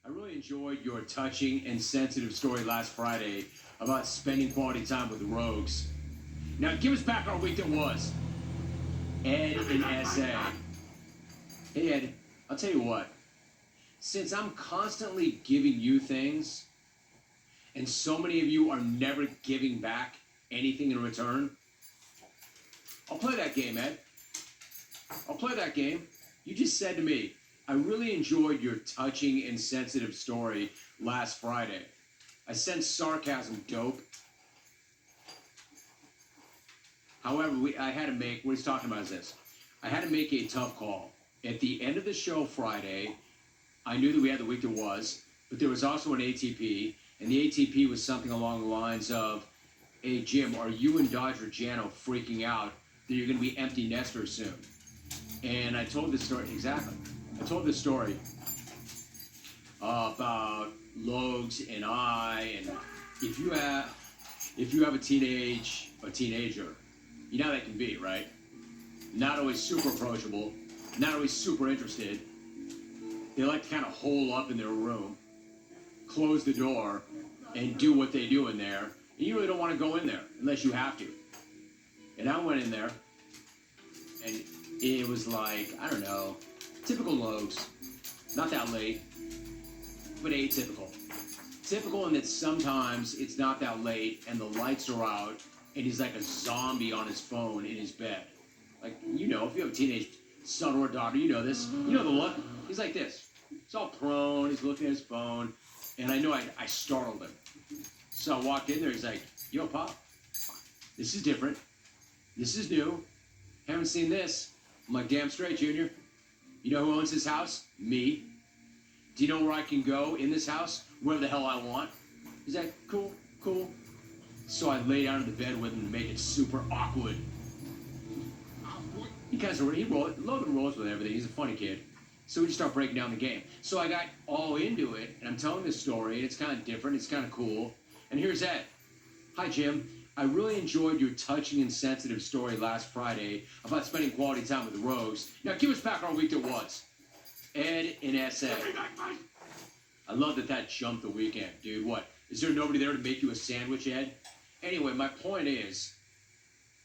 I really enjoyed your touching and sensitive story last Friday about spending quality time with rogues. Now, give us back our week that was. Ed in SA. Hey, Ed, I'll tell you what. Since I'm constantly giving you things, and so many of you are never giving back anything in return, I'll play that game, Ed. I'll play that game. You just said to me, I really enjoyed your touching and sensitive story last Friday. I sense sarcasm, dope. However, I had to make, what he's talking about is this. I had to make a tough call. At the end of the show Friday, I knew that we had the week that was, but there was also an ATP, and the ATP was something along the lines of, hey, Jim, are you and Dodger Jano freaking out that you're going to be empty nesters soon? And I told this story, exactly. I told this story about Logs and I, and if you have a teenager, you know how that can be, right? Not always super approachable, not always super interested. They like to kind of hole up in their room, close the door, and do what they do in there. And you really don't want to go in there unless you have to. And I went in there, and it was like, I don't know, typical Logs. Not that late, but atypical. Typical in that sometimes it's not that late and the lights are out and he's like a zombie on his phone in his bed. Like, you know, if you have a teenage son or daughter, you know this. You know the look. He's like this. He's all prone. He's looking at his phone. And I know I startled him. So I walked in there. He's like, yo, Pop, this is different. This is new. Haven't seen this. I'm like, damn straight, Junior. You know who owns this house? Me. Do you know where I can go in this house? Wherever the hell I want. He's like, cool, cool. So I lay down in the bed with him to make it super awkward. Logan rolls with everything. He's a funny kid. So we just start breaking down the game. So I got all into it, and I'm telling this story, and it's kind of different. It's kind of cool. And here's Ed. Hi, Jim. I really enjoyed your touching and sensitive story last Friday about spending quality time with the Rogues. Now, give us back our week that was. Ed in SA. I love that jumped the weekend, dude. What? Is there nobody there to make you a sandwich, Ed? Anyway, my point is,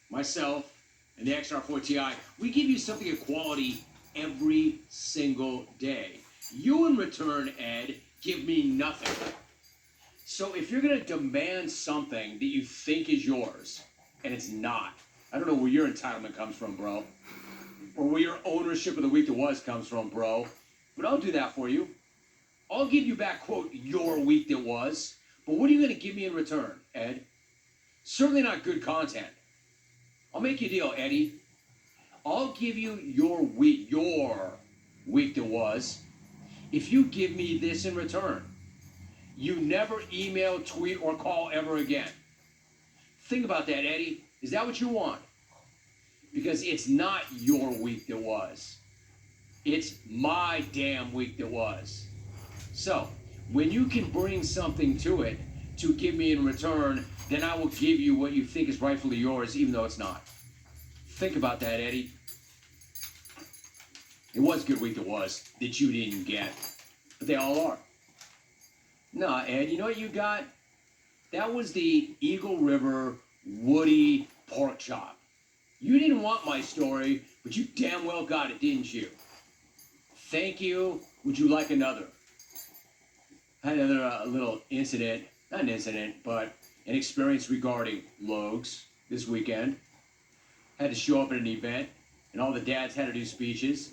myself and the XR4TI, we give you something of quality every single day. You, in return, Ed, give me nothing. So if you're going to demand something that you think is yours, and it's not, I don't know where your entitlement comes from, bro, or where your ownership of the week that was comes from, bro, but I'll do that for you. I'll give you back, quote, your week that was, but what are you going to give me in return, Ed? Certainly not good content. I'll make you a deal, Eddie. I'll give you your week that was, if you give me this in return. You never email, tweet, or call ever again. Think about that, Eddie. Is that what you want? Because it's not your week that was. It's my damn week that was. So, when you can bring something to it to give me in return, then I will give you what you think is rightfully yours, even though it's not. Think about that, Eddie. It was a good week that was, that you didn't get. But they all are. No, Ed, you know what you got? That was the Eagle River Woody pork chop. You didn't want my story, but you damn well got it, didn't you? Thank you. Would you like another? I had another little incident, not an incident, but an experience regarding Logs this weekend. Had to show up at an event, and all the dads had to do speeches.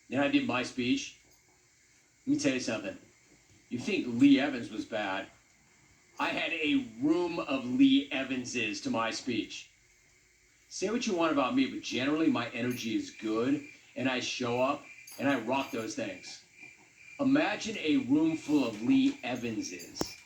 Then I did my speech. Let me tell you something. You think Lee Evans was bad? I had a room of Lee Evanses to my speech. Say what you want about me, but generally my energy is good, and I show up, and I rock those things. Imagine a room full of Lee Evanses.